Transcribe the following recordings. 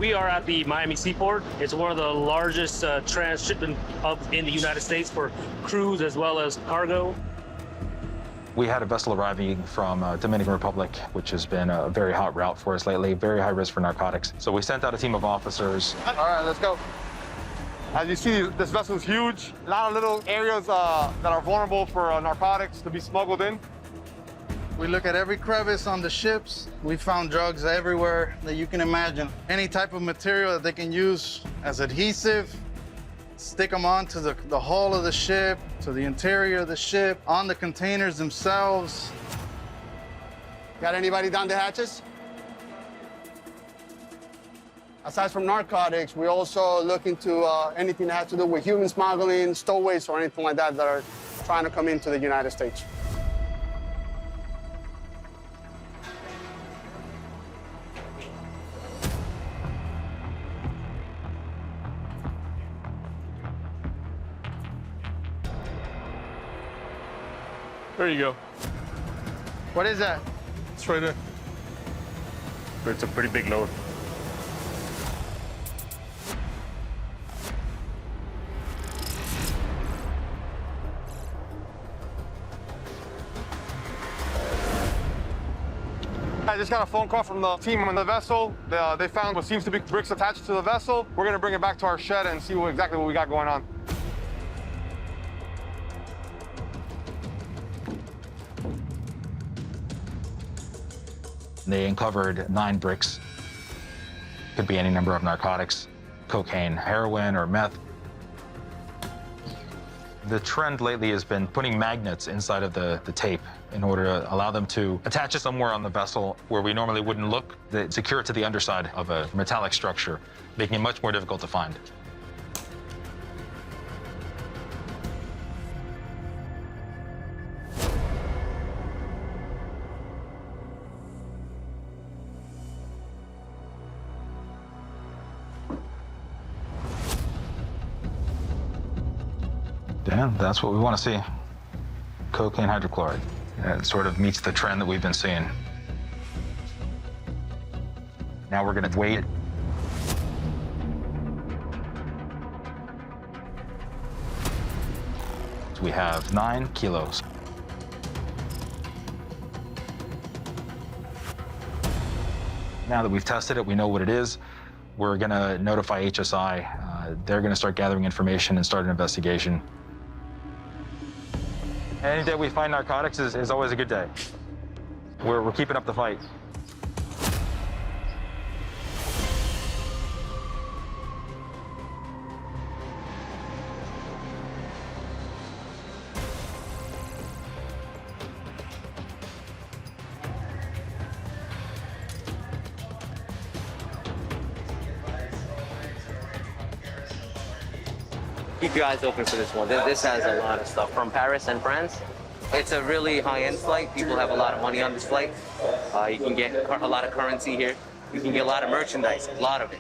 We are at the Miami seaport. It's one of the largest transshipment hubs in the United States for cruise as well as cargo. We had a vessel arriving from Dominican Republic, which has been a very hot route for us lately, very high risk for narcotics. So we sent out a team of officers. All right, let's go. As you see, this vessel is huge. A lot of little areas that are vulnerable for narcotics to be smuggled in. We look at every crevice on the ships. We found drugs everywhere that you can imagine. Any type of material that they can use as adhesive, stick them onto the hull of the ship, to the interior of the ship, on the containers themselves. Got anybody down the hatches? Aside from narcotics, we also look into anything that has to do with human smuggling, stowaways, or anything like that that are trying to come into the United States. There you go. What is that? It's right there. It's a pretty big load. I just got a phone call from the team on the vessel. They found what seems to be bricks attached to the vessel. We're gonna bring it back to our shed and see exactly what we got going on. They uncovered 9 bricks. Could be any number of narcotics, cocaine, heroin, or meth. The trend lately has been putting magnets inside of the tape in order to allow them to attach it somewhere on the vessel where we normally wouldn't look, secure it to the underside of a metallic structure, making it much more difficult to find. Yeah, that's what we want to see. Cocaine hydrochloride. It sort of meets the trend that we've been seeing. Now we're going to weigh it. So we have 9 kilos. Now that we've tested it, we know what it is. We're going to notify HSI. They're going to start gathering information and start an investigation. Any day we find narcotics is always a good day. We're keeping up the fight. Keep your eyes open for this one. This has a lot of stuff from Paris and France. It's a really high-end flight. People have a lot of money on this flight. You can get a lot of currency here. You can get a lot of merchandise, a lot of it.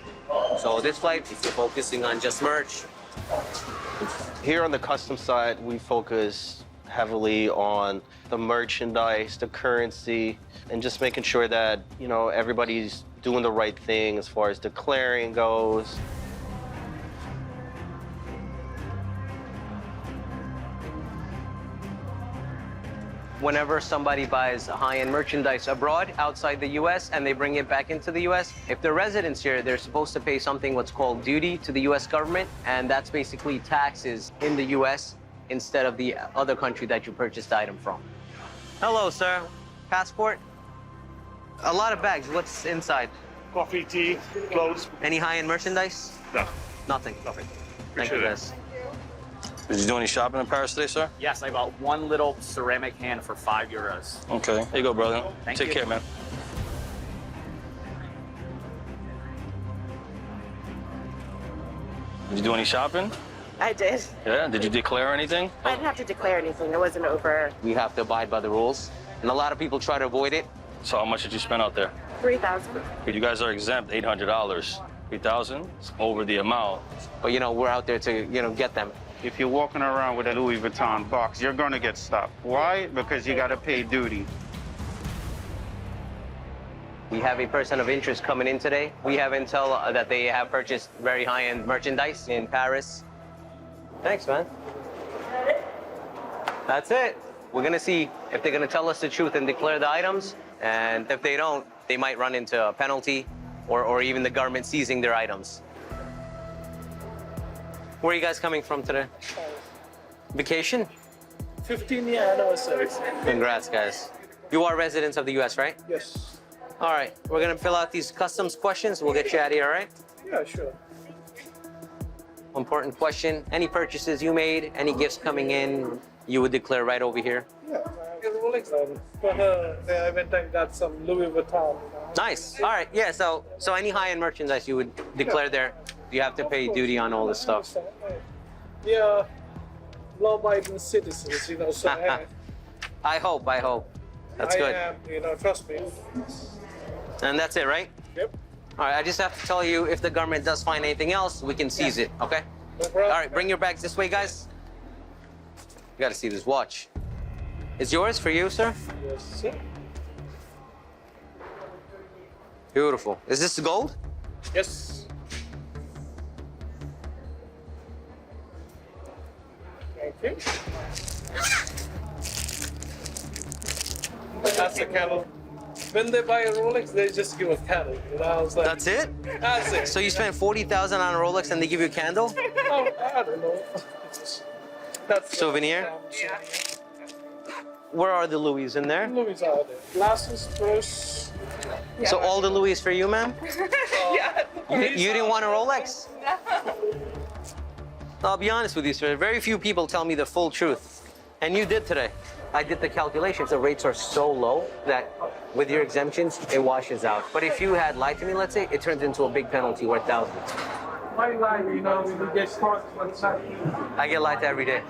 So this flight is focusing on just merch. Here on the customs side, we focus heavily on the merchandise, the currency, and just making sure that, you know, everybody's doing the right thing as far as declaring goes. Whenever somebody buys high-end merchandise abroad, outside the U.S., and they bring it back into the U.S., if they're residents here, they're supposed to pay something what's called duty to the U.S. government, and that's basically taxes in the U.S. instead of the other country that you purchased the item from. Hello, sir. Passport? A lot of bags. What's inside? Coffee, tea, clothes. Any high-end merchandise? No. Nothing. Nothing. Thank you, guys. Did you do any shopping in Paris today, sir? Yes, I bought one little ceramic hand for €5. Okay. Here you go, brother. Thank Take you. care, man. Did you do any shopping? I did. Yeah? Did you declare anything? I didn't have to declare anything. It wasn't over We have to abide by the rules, and a lot of people try to avoid it. So how much did you spend out there? $3,000. You guys are exempt, $800. 3,000 is over the amount. But, you know, we're out there to, you know, get them. If you're walking around with a Louis Vuitton box, you're going to get stopped. Why? Because you got to pay duty. We have a person of interest coming in today. We have intel that they have purchased very high-end merchandise in Paris. Thanks, man. That's it. We're gonna see if they're gonna tell us the truth and declare the items. And if they don't, they might run into a penalty or even the government seizing their items. Where are you guys coming from today? Vacation? 15-year anniversary. Congrats, guys. You are residents of the U.S., right? Yes. All right, we're gonna fill out these customs questions. We'll get you out of here, all right? Yeah, sure. Important question. Any purchases you made, any gifts coming in, you would declare right over here? Yeah, I have a Rolex on. For her, I went and got some Louis Vuitton. Nice. All right, yeah, so any high-end merchandise you would declare there. You have to pay duty on all this stuff. Yeah, law-abiding citizens, you know, so I hope. That's good. I am, you know, trust me. And that's it, right? Yep. All right, I just have to tell you, if the government does find anything else, we can seize it, okay? No problem. All right, bring your bags this way, guys. You gotta see this watch. It's yours for you, sir? Yes, sir. Beautiful. Is this gold? Yes. Thank you. That's a cattle. When they buy a Rolex, they just give a candle. You know, I was like, That's it? That's it. So you spend $40,000 on a Rolex and they give you a candle? Oh, I don't know. That's Souvenir? Yeah. Where are the Louis in there? Louis are there. Glasses, purse. So all the Louis for you, ma'am? Yeah. You didn't want a Rolex? I'll be honest with you, sir. Very few people tell me the full truth. And you did today. I did the calculations. The rates are so low that with your exemptions, it washes out. But if you had lied to me, let's say, it turns into a big penalty worth thousands. Why lie? You know, when you get caught, it's not. I get lied to every day.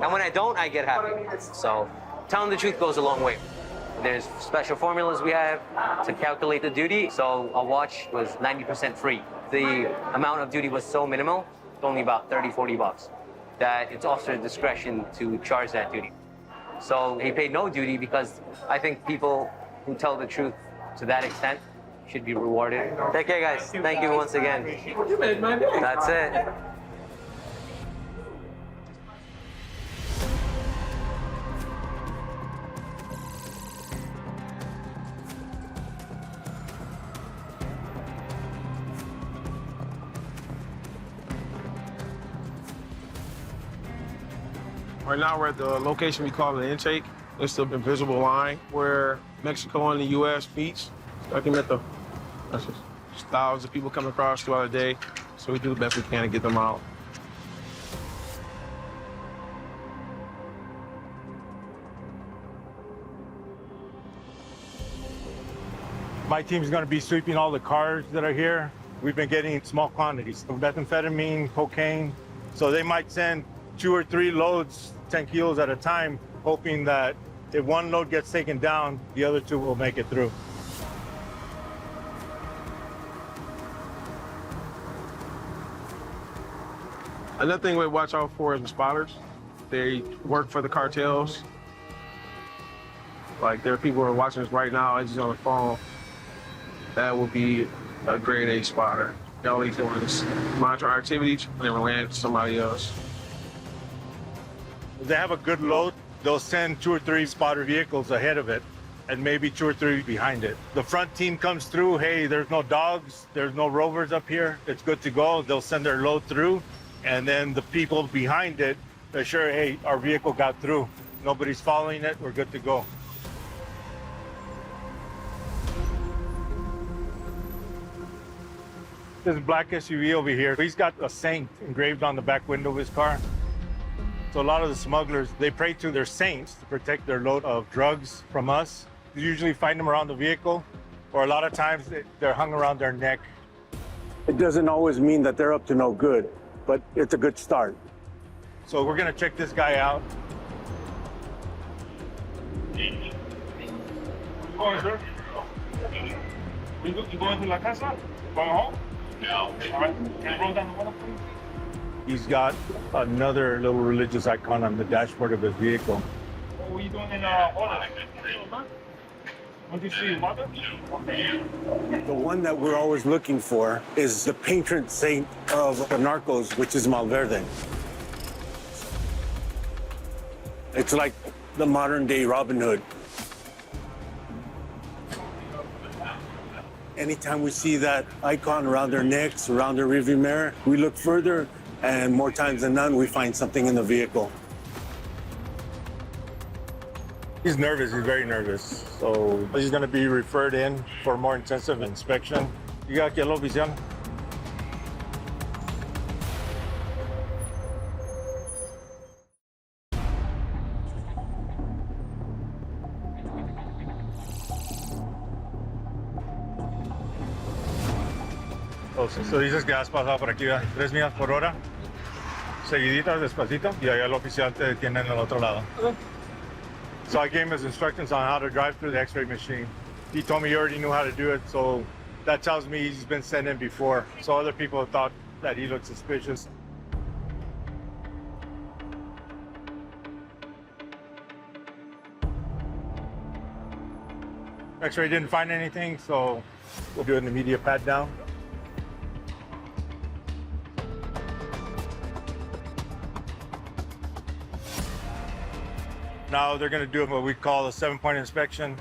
And when I don't, I get happy. So telling the truth goes a long way. There's special formulas we have to calculate the duty. So a watch was 90% free. The amount of duty was so minimal, it's only about 30, 40 bucks, that it's officer's discretion to charge that duty. So he paid no duty because I think people who tell the truth to that extent should be rewarded. Take care, guys. Thank you once again. You made my day. That's it. Right now we're at the location we call the intake. It's the invisible line where Mexico and the U.S. meets. I think that there's thousands of people coming across throughout the day, so we do the best we can to get them out. My team is going to be sweeping all the cars that are here. We've been getting small quantities of methamphetamine, cocaine, so they might send 2 or 3 loads, 10 kilos at a time, hoping that if one load gets taken down, the other 2 will make it through. Another thing we watch out for is the spotters. They work for the cartels. Like there are people who are watching us right now, as he's on the phone. That would be a grade A spotter. All he's doing is monitor our activities and then relay it to somebody else. If they have a good load, they'll send 2 or 3 spotter vehicles ahead of it and maybe 2 or 3 behind it. The front team comes through, hey, there's no dogs, there's no rovers up here, it's good to go. They'll send their load through, and then the people behind it assure, hey, our vehicle got through. Nobody's following it, we're good to go. This black SUV over here, he's got a saint engraved on the back window of his car. So a lot of the smugglers, they pray to their saints to protect their load of drugs from us. You usually find them around the vehicle, or a lot of times they're hung around their neck. It doesn't always mean that they're up to no good, but it's a good start. So we're gonna check this guy out. Going, sir? You going to La Casa? Going home? No. All right. Can you roll down the window, please? He's got another little religious icon on the dashboard of his vehicle. What were you doing in Holland? What do you see, mother? The one that we're always looking for is the patron saint of the narcos, which is Malverde. It's like the modern day Robin Hood. Anytime we see that icon around their necks, around their rearview mirror, we look further, and more times than none, we find something in the vehicle. He's nervous, he's very nervous. So he's gonna be referred in for more intensive inspection. You got que el oficial? Oh, so dices que has pasado por aquí a 3 millas por hora, seguiditas, despacito, y allá el oficial te detiene en el otro lado. So I gave him his instructions on how to drive through the X-ray machine. He told me he already knew how to do it, so that tells me he's been sent in before. So other people thought that he looked suspicious. X-ray didn't find anything, so we'll do an immediate pat down. Now they're going to do what we call a 7-point inspection.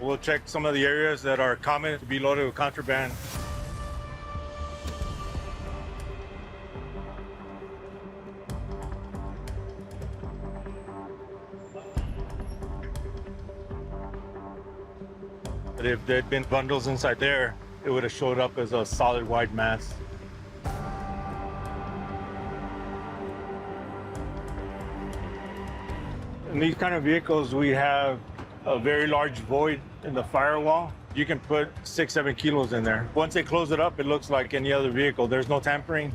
We'll check some of the areas that are common to be loaded with contraband. But if there'd been bundles inside there, it would have showed up as a solid white mass. In these kind of vehicles, we have a very large void in the firewall. You can put 6-7 kilos in there. Once they close it up, it looks like any other vehicle. There's no tampering.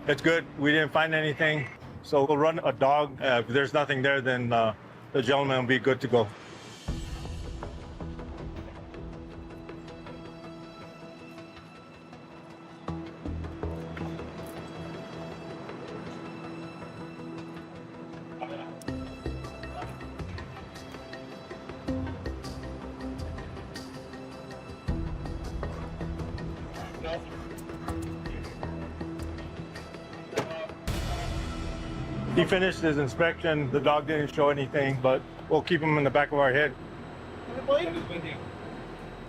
It's good. We didn't find anything. So we'll run a dog. If there's nothing there, then the gentleman will be good to go. He finished his inspection. The dog didn't show anything, but we'll keep him in the back of our head. So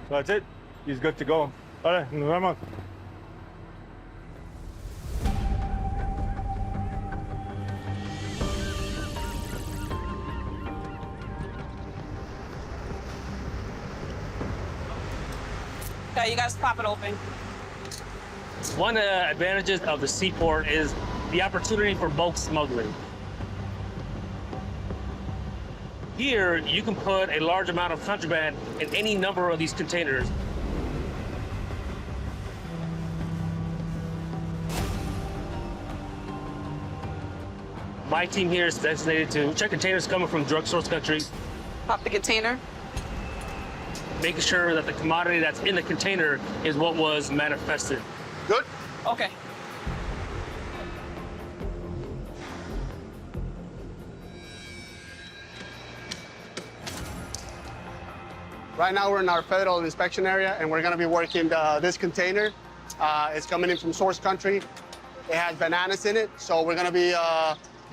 that's it. He's good to go. All right, nos vemos. Okay, you guys pop it open. One of the advantages of the seaport is the opportunity for bulk smuggling. Here, you can put a large amount of contraband in any number of these containers. My team here is designated to check containers coming from drug source countries. Pop the container. Making sure that the commodity that's in the container is what was manifested. Good? Okay. Right now we're in our federal inspection area, and we're going to be working this container. It's coming in from source country. It has bananas in it, so we're going to be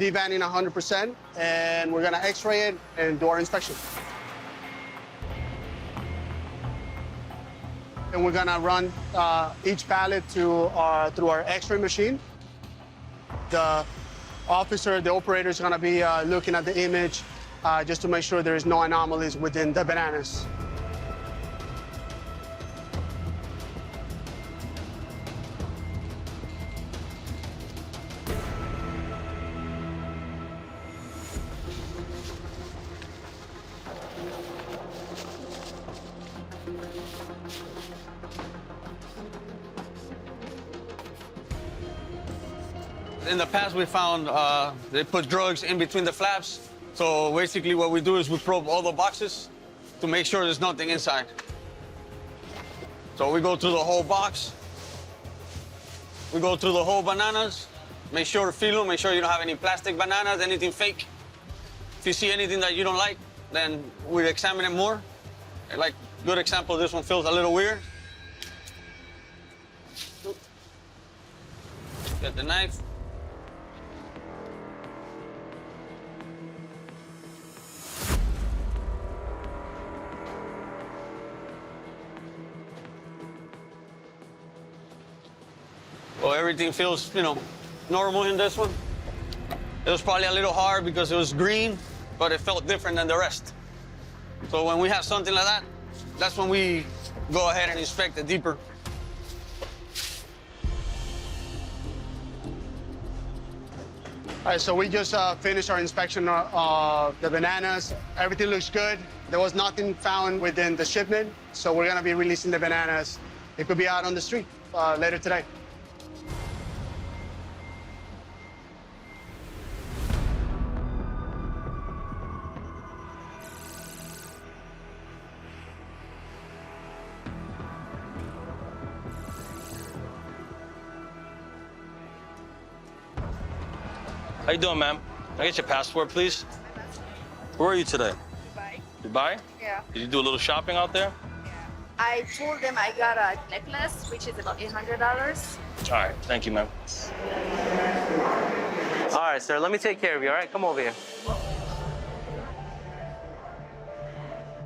devanning 100%, and we're going to X-ray it and do our inspection. And we're going to run each pallet through our X-ray machine. The officer, the operator, is going to be looking at the image just to make sure there is no anomalies within the bananas. In the past, we found they put drugs in between the flaps. So basically what we do is we probe all the boxes to make sure there's nothing inside. So we go through the whole box. We go through the whole bananas, make sure to feel them, make sure you don't have any plastic bananas, anything fake. If you see anything that you don't like, then we examine it more. Like, good example, this one feels a little weird. Get the knife. Well, everything feels, normal in this one. It was probably a little hard because it was green, but it felt different than the rest. So when we have something like that, that's when we go ahead and inspect it deeper. All right, so we just finished our inspection of the bananas. Everything looks good. There was nothing found within the shipment, so we're gonna be releasing the bananas. It could be out on the street later today. How you doing, ma'am? Can I get your passport, please? Where are you today? Dubai. Dubai? Yeah. Did you do a little shopping out there? I told them I got a necklace, which is about $800. All right, thank you, ma'am. All right, sir, let me take care of you, all right? Come over here.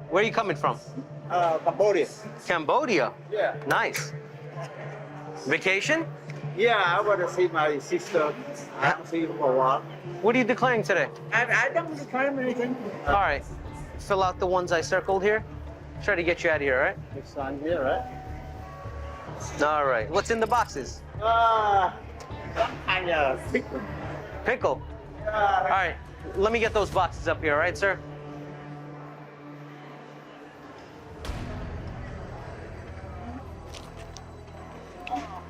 Where are you coming from? Cambodia. Cambodia? Yeah. Nice. Vacation? Yeah, I want to see my sister. I haven't seen her for a while. What are you declaring today? I don't declare anything. All right. Fill out the ones I circled here. Try to get you out of here, all right? It's on here, right? All right. What's in the boxes? And pickle. Pickle? All right. Let me get those boxes up here, all right, sir?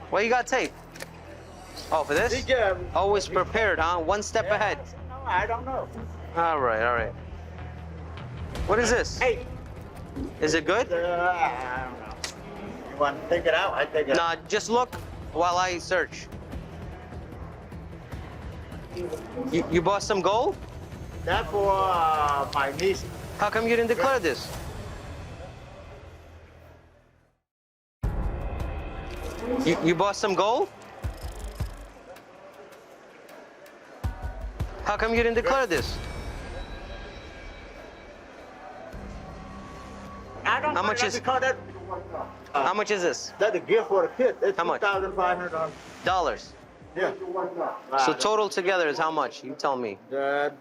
Why you got tape? Oh, for this? Always prepared, huh? One step ahead. No, I don't know. All right, all right. What is this? Hey. Is it good? I don't know. You want to take it out? I take it out. Nah, just look while I search. You bought some gold? That for my niece. How come you didn't declare this? You bought some gold? How come you didn't declare this? I don't How know much is- because that, How much is this? that's a gift for the kid. It's How much? $2,500. Dollars. Yeah. So total together is how much? You tell me. That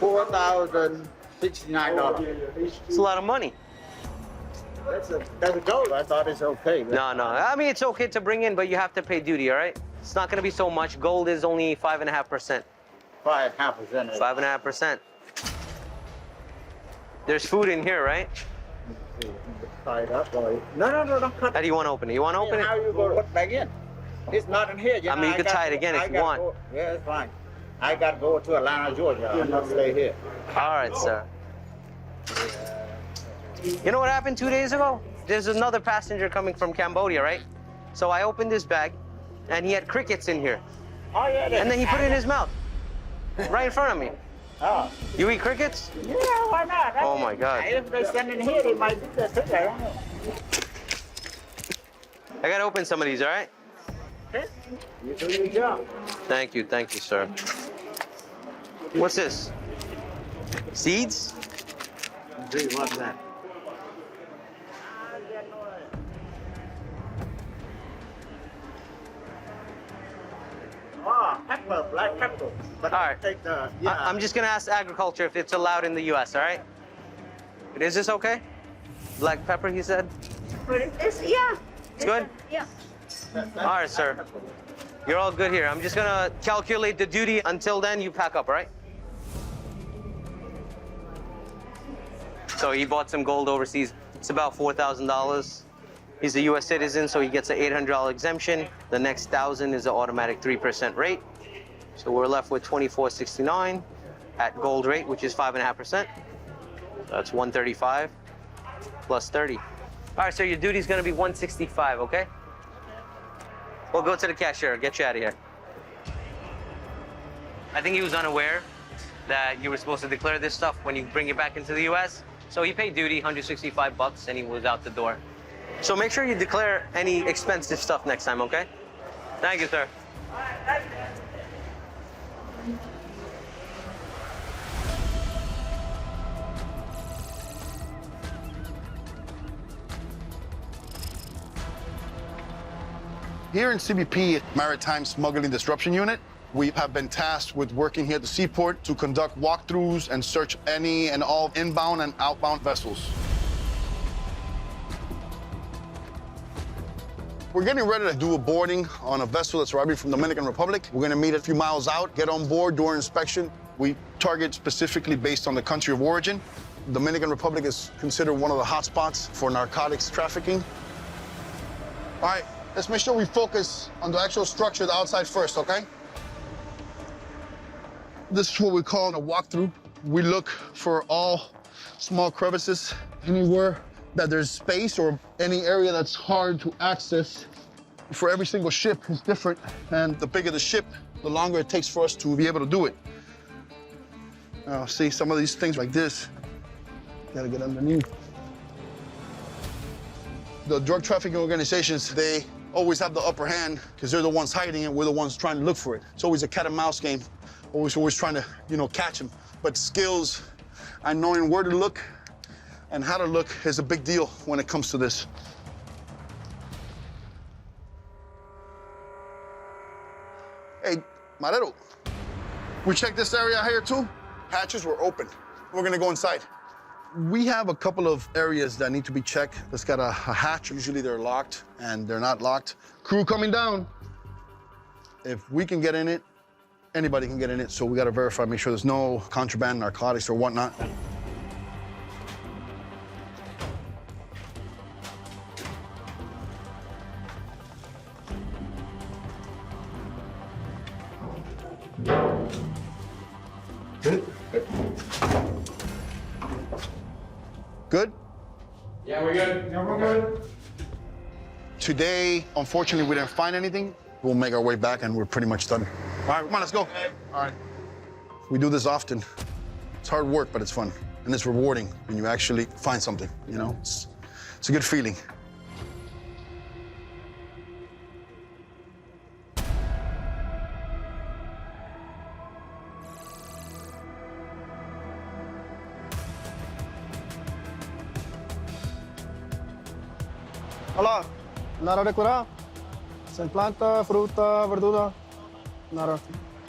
$4,069. It's a lot of money. That's a gold. I thought it's okay. No, no. I mean, it's okay to bring in, but you have to pay duty, all right? It's not going to be so much. Gold is only 5.5%. 5.5%. 5.5%. There's food in here, right? Tie it up, boy. No, don't cut. How do you want to open it? You want to open How it? you go put back in? It's not in here. I mean, you can tie it again if you want. Yeah, it's fine. I got to go to Atlanta, Georgia. I'm not stay here. All right, sir. You know what happened 2 days ago? There's another passenger coming from Cambodia, right? So I opened this bag, and he had crickets in here. Oh, yeah. And then he put it in his mouth, right in front of me. Oh. You eat crickets? Yeah, why not? Oh, my God. If they send in here, they might do that too. I don't know. I got to open some of these, all right? Okay. You do your job. Thank you, sir. What's this? Seeds? What's that? Oh, pepper, black pepper. But All right. take the, I'm just gonna ask agriculture if it's allowed in the U.S. All right? Is this okay? Black pepper, he said. Yeah. It's good. Yeah. All right, sir. You're all good here. I'm just gonna calculate the duty. Until then, you pack up, all right? So he bought some gold overseas. It's about $4,000. He's a U.S. citizen, so he gets an $800 exemption. The next 1,000 is an automatic 3% rate. So we're left with $24.69 at gold rate, which is 5.5%. That's $135 plus 30. All right, so your duty's gonna be $165, okay? We'll go to the cashier, get you out of here. I think he was unaware that you were supposed to declare this stuff when you bring it back into the U.S. So he paid duty, $165, and he was out the door. So make sure you declare any expensive stuff next time, okay? Thank you, sir. Here in CBP, Maritime Smuggling Disruption Unit, we have been tasked with working here at the seaport to conduct walkthroughs and search any and all inbound and outbound vessels. We're getting ready to do a boarding on a vessel that's arriving from the Dominican Republic. We're gonna meet a few miles out, get on board during inspection. We target specifically based on the country of origin. The Dominican Republic is considered one of the hotspots for narcotics trafficking. All right, let's make sure we focus on the actual structure, the outside first, okay? This is what we call a walkthrough. We look for all small crevices, anywhere that there's space or any area that's hard to access. For every single ship is different, and the bigger the ship, the longer it takes for us to be able to do it. See, some of these things like this, gotta get underneath. The drug trafficking organizations, they always have the upper hand because they're the ones hiding it, we're the ones trying to look for it. It's always a cat and mouse game, always trying to, catch them. But skills and knowing where to look and how to look is a big deal when it comes to this. Hey, Marero, we checked this area here too. Hatches were open. We're gonna go inside. We have a couple of areas that need to be checked. That's got a hatch. Usually they're locked and they're not locked. Crew coming down. If we can get in it, anybody can get in it. So we gotta verify, make sure there's no contraband, narcotics or whatnot. Good? Yeah, we're good. Yeah, we're good. Today, unfortunately, we didn't find anything. We'll make our way back and we're pretty much done. All right, come on, let's go. All right. We do this often. It's hard work, but it's fun. And it's rewarding when you actually find something, It's a good feeling. Hola, nada decorado. Sin planta, fruta, verdura. Nada.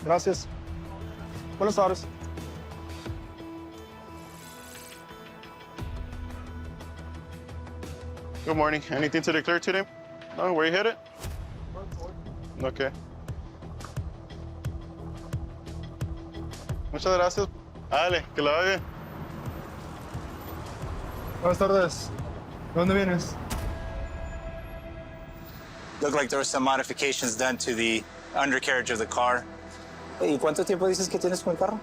Gracias. Buenas tardes. Good morning. Anything to declare today? No, where you headed? Okay. Muchas gracias. Dale, que la vaya bien. Buenas tardes. ¿De dónde vienes? Looked like there were some modifications done to the undercarriage of the car. ¿Y cuánto tiempo dices que tienes con el carro?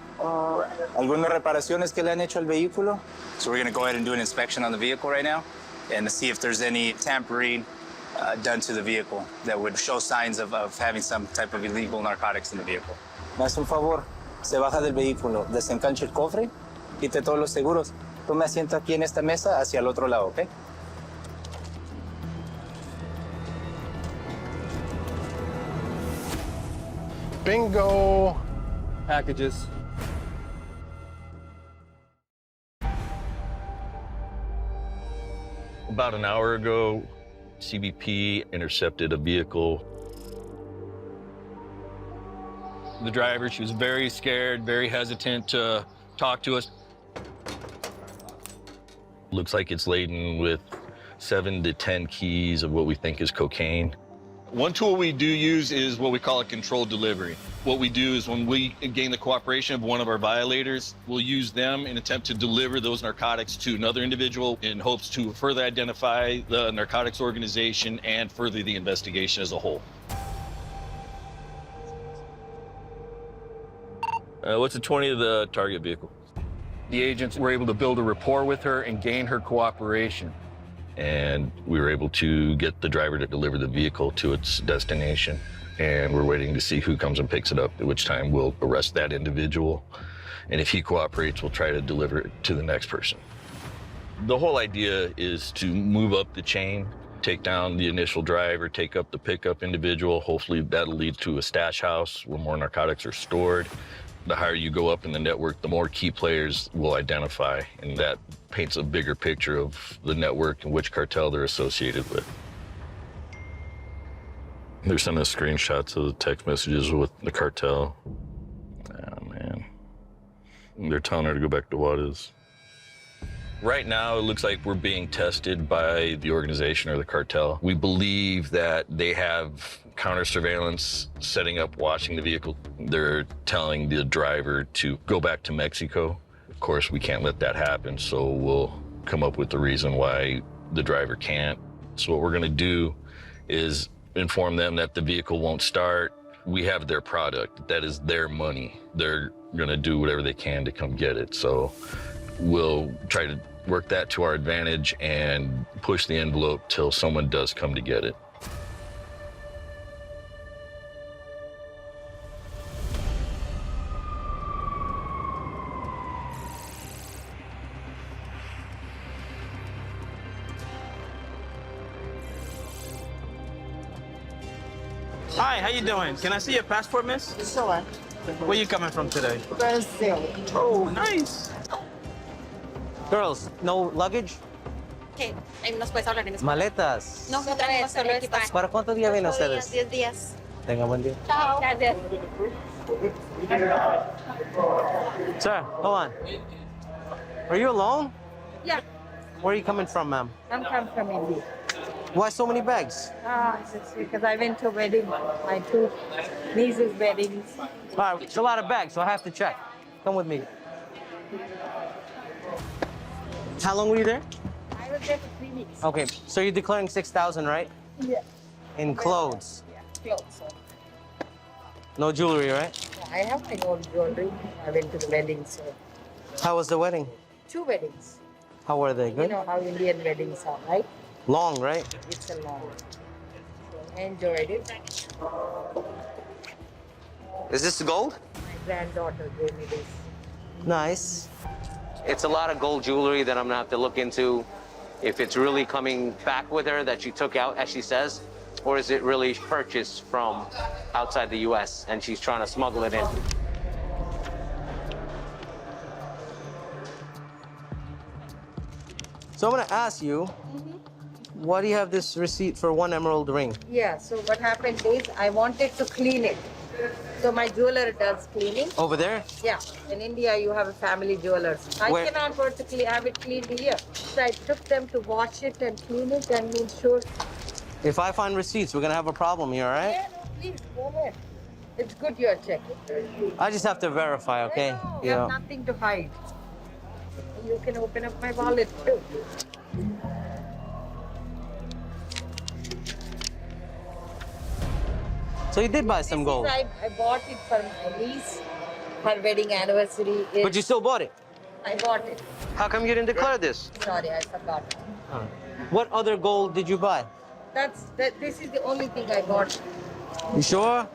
¿Algunas reparaciones que le han hecho al vehículo? So we're going to go ahead and do an inspection on the vehicle right now and see if there's any tampering done to the vehicle that would show signs of having some type of illegal narcotics in the vehicle. Me hace un favor, se baja del vehículo, desenganche el cofre, quite todos los seguros. Tú me asientas aquí en esta mesa hacia el otro lado, ¿ok? Bingo packages. About an hour ago, CBP intercepted a vehicle. The driver, she was very scared, very hesitant to talk to us. Looks like it's laden with 7 to 10 keys of what we think is cocaine. One tool we do use is what we call a controlled delivery. What we do is when we gain the cooperation of one of our violators, we'll use them in an attempt to deliver those narcotics to another individual in hopes to further identify the narcotics organization and further the investigation as a whole. What's the 20 of the target vehicle? The agents were able to build a rapport with her and gain her cooperation. And we were able to get the driver to deliver the vehicle to its destination. And we're waiting to see who comes and picks it up, at which time we'll arrest that individual And if he cooperates, we'll try to deliver it to the next person. The whole idea is to move up the chain, take down the initial driver, take up the pickup individual. Hopefully that'll lead to a stash house where more narcotics are stored. The higher you go up in the network, the more key players will identify, and that paints a bigger picture of the network and which cartel they're associated with. They're sending us screenshots of the text messages with the cartel. Oh, man. They're telling her to go back to Juarez. Right now, it looks like we're being tested by the organization or the cartel. We believe that they have counter surveillance setting up, watching the vehicle. They're telling the driver to go back to Mexico. Of course, we can't let that happen, so we'll come up with the reason why the driver can't. So what we're gonna do is inform them that the vehicle won't start. We have their product, that is their money. They're gonna do whatever they can to come get it. So we'll try to work that to our advantage and push the envelope till someone does come to get it. Hi, how you doing? Can I see your passport, miss? Sure. Where you coming from today? Brazil. Oh, nice. Girls, no luggage? ¿Qué? ¿Nos puedes hablar en español? Maletas. No, no traemos solo equipaje. ¿Para cuántos días vienen ustedes? 10 días. Tengan buen día. Chao. Gracias. Sir, hold on. Are you alone? Yeah, Where are you coming from, ma'am? I'm come from India. Why so many bags? It's because I went to wedding, my two nieces' weddings. All right, it's a lot of bags, so I have to check. Come with me. How long were you there? I was there for 3 weeks. Okay, so you're declaring 6,000, right? Yeah. In clothes. Yeah, clothes. No jewelry, right? I have my own jewelry. I went to the weddings. How was the wedding? 2 weddings. How were they? You Good? know how Indian weddings are, right? Long, right? It's a long. I enjoyed it. Is this gold? My granddaughter gave me this. Nice. It's a lot of gold jewelry that I'm gonna have to look into if it's really coming back with her that she took out, as she says, or is it really purchased from outside the U.S. and she's trying to smuggle it in. So I'm gonna ask you, why do you have this receipt for 1 emerald ring? Yeah, so what happened is I wanted to clean it. So my jeweler does cleaning. Over there? Yeah, in India you have a family jewelers. I Where- cannot afford to have it cleaned here. So I took them to wash it and clean it and made sure. If I find receipts, we're gonna have a problem here, all right? Yeah, no, please, go ahead. It's good you're checking. I just have to verify, okay? No, you have nothing to hide. You can open up my wallet too. So you did buy some gold. I bought it for my niece. Her wedding anniversary is... But you still bought it? I bought it. How come you didn't declare this? Sorry, I forgot. What other gold did you buy? This is the only thing I bought. You sure?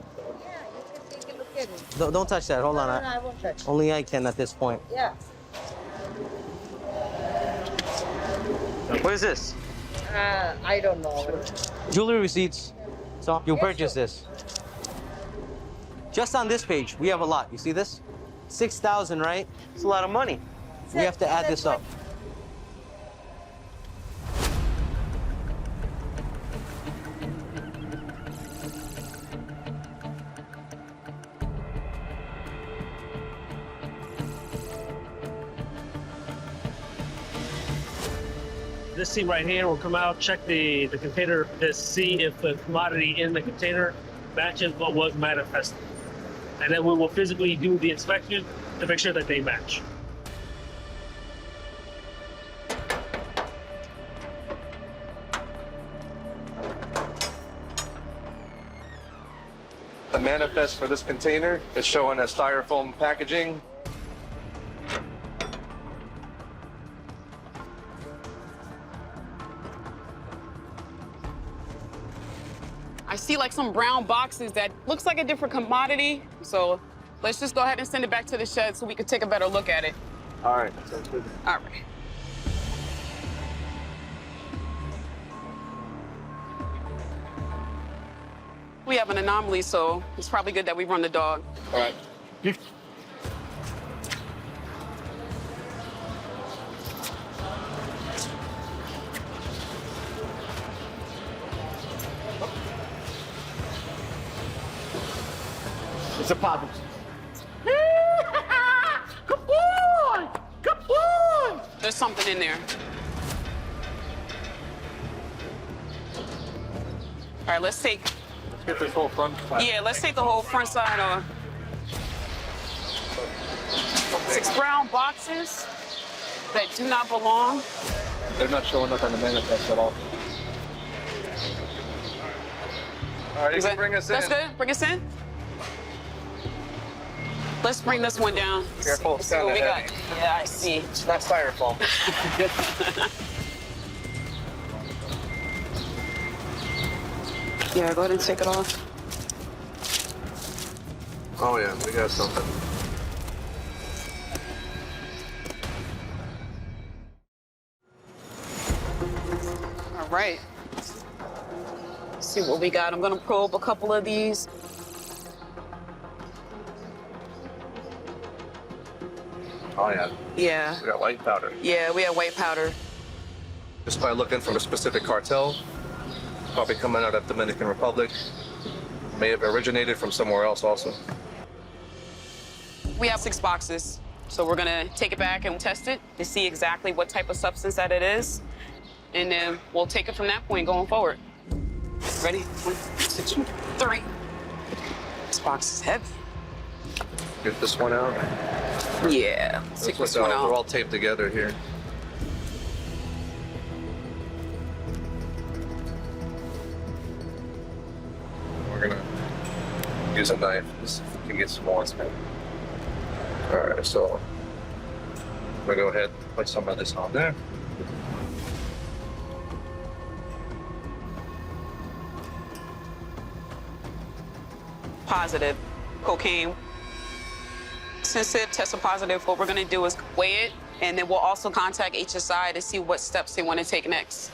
Take a look at it. Don't touch that. Hold on. No, I won't touch it. Only I can at this point. Yeah. What is this? I don't know. Jewelry receipts. So you purchased this. Just on this page, we have a lot. You see this? 6,000, right? It's a lot of money. We have to add this up. This team right here will come out, check the container to see if the commodity in the container matches what was manifested. And then we will physically do the inspection to make sure that they match. The manifest for this container is showing as styrofoam packaging. I see like some brown boxes that looks like a different commodity. So Let's just go ahead and send it back to the shed so we can take a better look at it. All right. Sounds good. All right. We have an anomaly, so it's probably good that we run the dog. All right. It's a problem. There's something in there. All right, let's take. Let's get this whole front. Yeah, let's take the whole front side off. 6 brown boxes that do not belong. They're not showing up on the manifest at all. All right, you can bring us in. That's good. Bring us in. Let's bring this one down. Careful, it's See what kinda we got. heavy. Yeah, I see. It's not styrofoam. Yeah, go ahead and take it off. Oh yeah, we got something. All right. Let's see what we got. I'm gonna probe a couple of these. Oh yeah. Yeah. We got white powder. Yeah, we have white powder. Just by looking from a specific cartel, probably coming out of Dominican Republic, may have originated from somewhere else also. We have 6 boxes, so we're gonna take it back and test it to see exactly what type of substance that it is, and then we'll take it from that point going forward. Ready? 1, 2, 3. This box is heavy. Get this one out. Yeah, let's take this one They're out. all taped together here. We're gonna use a knife just to get some more. All right, so I'm gonna go ahead and put some of this on there. Positive cocaine. Since it tested positive, what we're gonna do is weigh it, and then we'll also contact HSI to see what steps they want to take next.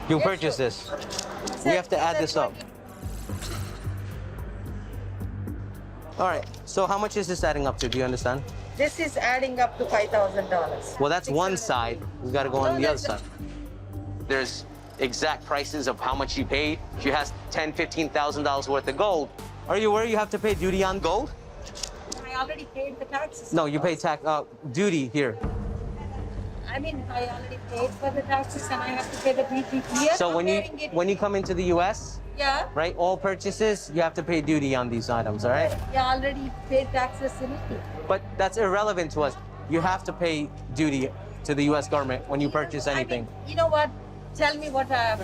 You purchased this. We have to add this up. All right, so how much is this adding up to? Do you understand? This is adding up to $5,000. Well, that's one side. We got to go on the other side. There's exact prices of how much you paid. She has $10,000, $15,000 worth of gold. Are you aware you have to pay duty on gold? I already paid the taxes. No, you pay duty here. I mean, I already paid for the taxes and I have to pay the duty here. So when you come into the U.S., yeah, right, all purchases, you have to pay duty on these items, all right? yeah, already paid taxes in Italy. But that's irrelevant to us. You have to pay duty to the U.S. government when you purchase anything. I mean, you know what? Tell me what I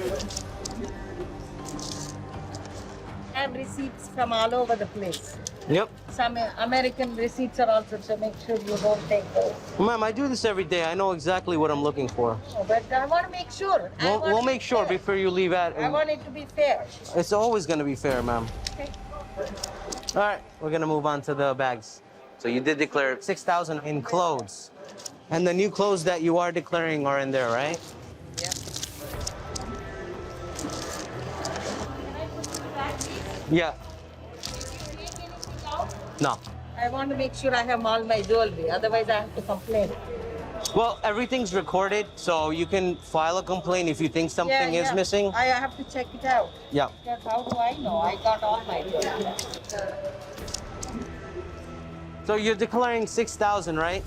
have receipts from all over the place. Yep. Some American receipts are also, so make sure you don't take those. Ma'am, I do this every day. I know exactly what I'm looking for. No, but I want to make sure. We'll make sure before you leave at. I want it to be fair. It's always going to be fair, ma'am. Okay. All right, we're going to move on to the bags. So you did declare 6,000 in clothes. And the new clothes that you are declaring are in there, right? Yeah. Yeah. No. I want to make sure I have all my jewelry, otherwise I have to complain. Well, everything's recorded, so you can file a complaint if you think something is missing. I have to check it out. Yeah. Because how do I know? I got all my jewelry. So you're declaring 6,000, right?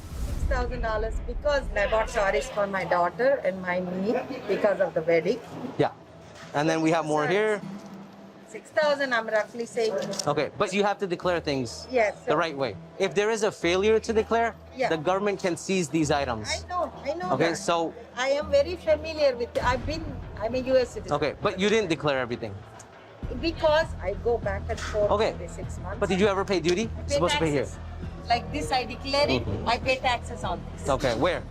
$6,000 because I bought sarees for my daughter and my niece because of the wedding. Yeah. And then we have more here. 6,000 I'm roughly saying. Okay, but you have to declare things the right way. If there is a failure to declare, the government can seize these items. I know Okay, that. so... I am very familiar with it. I'm a US citizen. Okay, but you didn't declare everything. Because I go back and forth Okay, every 6 months. but did you ever pay duty? I pay Supposed to pay here. taxes. like this, I declare it, I pay taxes on this. Okay, where?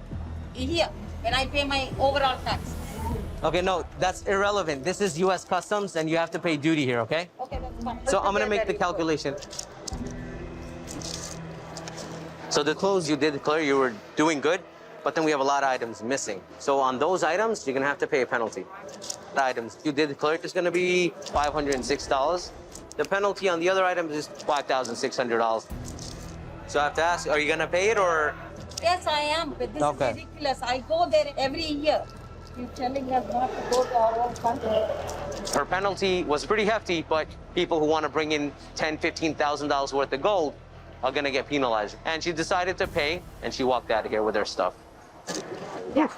Here, when I pay my overall taxes. Okay, no, that's irrelevant. This is U.S. Customs, and you have to pay duty here, okay? Okay, that's fine. So I'm gonna make the calculation. So the clothes you did declare you were doing good, but then we have a lot of items missing. So on those items, you're gonna have to pay a penalty. The items you did declare is gonna be $506. The penalty on the other items is $5,600. So I have to ask, are you gonna pay it or? Yes, I am, but this is ridiculous. I go there every year. You're telling us not to go to our own country. Her penalty was pretty hefty, but people who want to bring in $10,000, $15,000 worth of gold are gonna get penalized. And she decided to pay, and she walked out of here with her stuff. Yeah.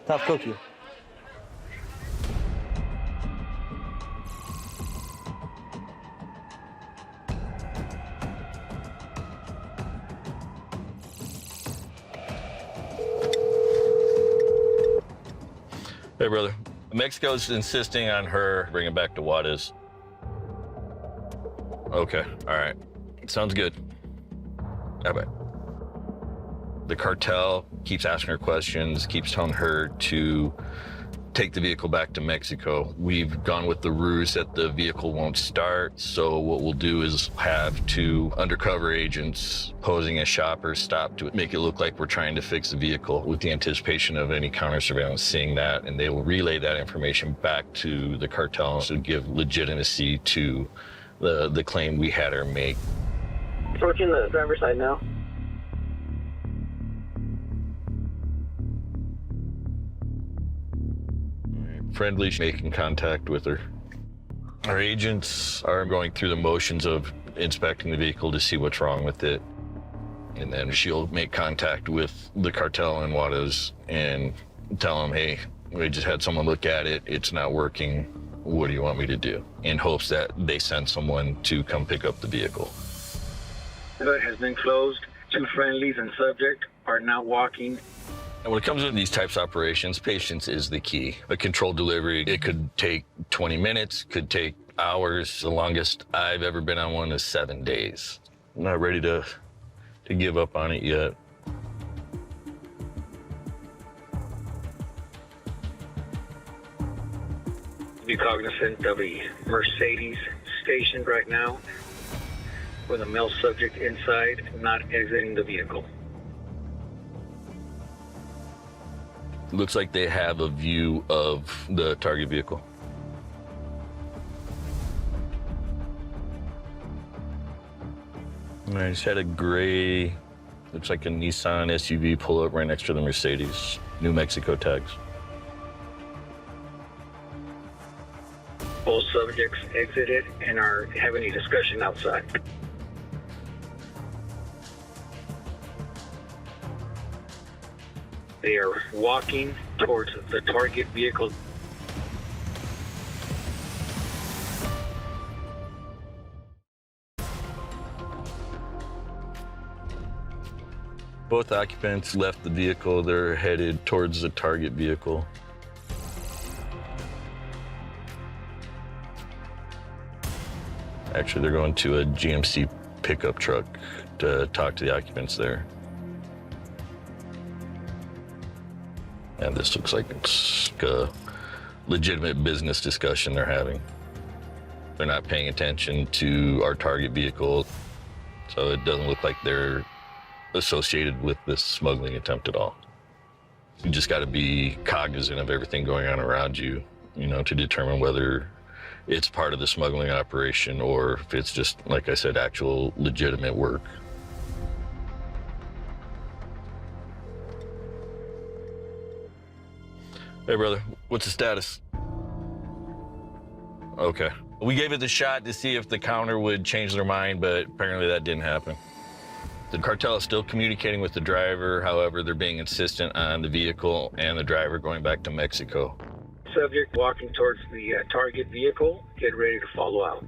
Tough cookie. Hey, brother. Mexico's insisting on her bringing back to Juarez. Okay, all right. Sounds good. Bye-bye. The cartel keeps asking her questions, keeps telling her to take the vehicle back to Mexico. We've gone with the ruse that the vehicle won't start, so what we'll do is have two undercover agents posing as shoppers stop to make it look like we're trying to fix the vehicle with the anticipation of any counter surveillance seeing that, and they will relay that information back to the cartel to give legitimacy to the claim we had her make. Approaching the driver's side now. Friendly, making contact with her. Our agents are going through the motions of inspecting the vehicle to see what's wrong with it. And then she'll make contact with the cartel in Juarez and tell them, hey, we just had someone look at it. It's not working. What do you want me to do? In hopes that they send someone to come pick up the vehicle. The hood has been closed. Two friendlies and subject are now walking. And when it comes to these types of operations, patience is the key. A controlled delivery, it could take 20 minutes, could take hours. The longest I've ever been on one is 7 days. I'm not ready to give up on it yet. Be cognizant of a Mercedes stationed right now with a male subject inside, not exiting the vehicle. Looks like they have a view of the target vehicle. I just had a gray, looks like a Nissan SUV pull up right next to the Mercedes. New Mexico tags. Both subjects exited and are having a discussion outside. They are walking towards the target vehicle. Both occupants left the vehicle. They're headed towards the target vehicle. Actually, they're going to a GMC pickup truck to talk to the occupants there. And this looks like it's a legitimate business discussion they're having. They're not paying attention to our target vehicle, so it doesn't look like they're associated with this smuggling attempt at all. You just got to be cognizant of everything going on around you, you know, to determine whether it's part of the smuggling operation or if it's just, like I said, actual legitimate work. Hey, brother, what's the status? Okay. We gave it the shot to see if the counter would change their mind, but apparently that didn't happen. The cartel is still communicating with the driver. However, they're being insistent on the vehicle and the driver going back to Mexico. Subject walking towards the target vehicle, get ready to follow out.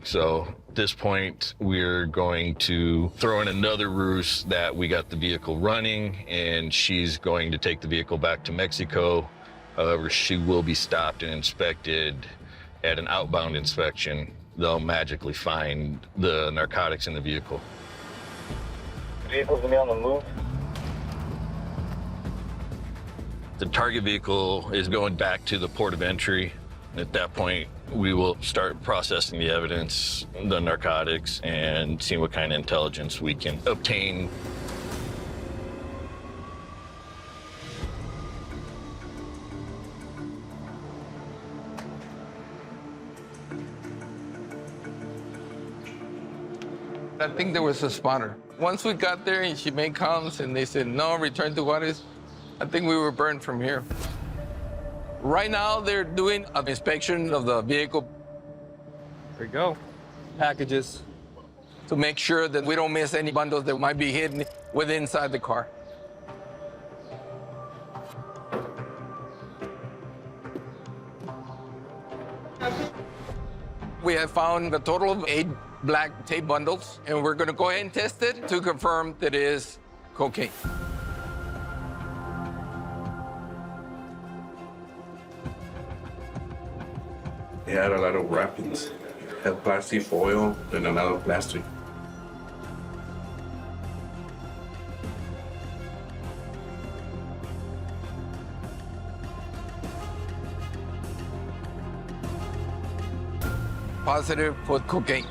So at this point, we're going to throw in another ruse that we got the vehicle running and she's going to take the vehicle back to Mexico. However, she will be stopped and inspected at an outbound inspection. They'll magically find the narcotics in the vehicle. vehicle's gonna be on the move? The target vehicle is going back to the port of entry. At that point, we will start processing the evidence, the narcotics, and seeing what kind of intelligence we can obtain. I think there was a spotter. Once we got there and she made comms and they said, no, return to Juarez, I think we were burned from here. Right now, they're doing an inspection of the vehicle. There we go. Packages to make sure that we don't miss any bundles that might be hidden within inside the car. We have found a total of 8 black tape bundles, and we're going to go ahead and test it to confirm that it is cocaine. They had a lot of wrappings, had plastic foil and a lot of plastic. Positive for cocaine.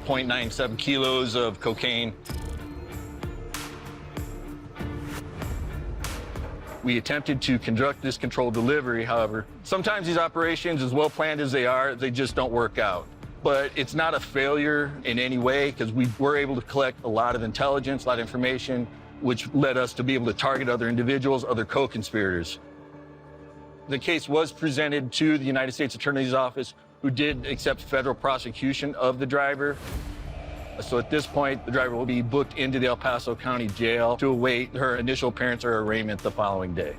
.97 kilos of cocaine. We attempted to conduct this controlled delivery, however. Sometimes these operations, as well planned as they are, they just don't work out. But it's not a failure in any way, because we were able to collect a lot of intelligence, a lot of information, which led us to be able to target other individuals, other co-conspirators. The case was presented to the United States Attorney's Office, who did accept federal prosecution of the driver. So at this point, the driver will be booked into the El Paso County Jail to await her initial appearance or arraignment the following day.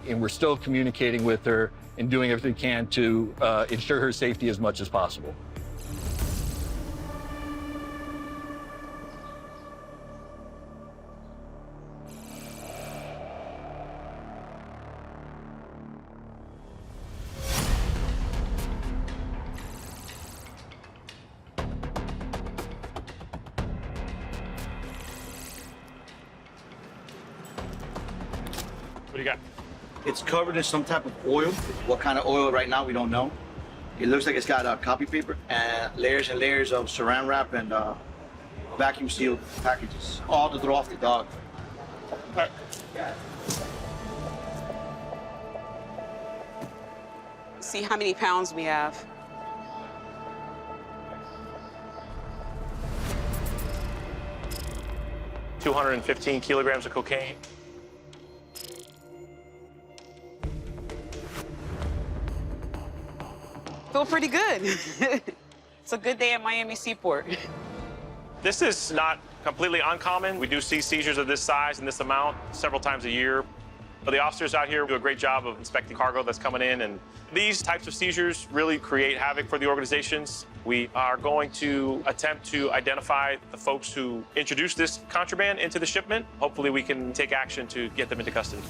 And we're still communicating with her and doing everything we can to ensure her safety as much as possible. What do you got? It's covered in some type of oil. What kind of oil right now, we don't know. It looks like it's got copy paper and layers of saran wrap and vacuum sealed packages, all to throw off the dog. Right. See how many pounds we have. $215 kilograms of cocaine. Feel pretty good. It's a good day at Miami Seaport. This is not completely uncommon. We do see seizures of this size and this amount several times a year. But the officers out here do a great job of inspecting cargo that's coming in, and these types of seizures really create havoc for the organizations. We are going to attempt to identify the folks who introduced this contraband into the shipment. Hopefully we can take action to get them into custody.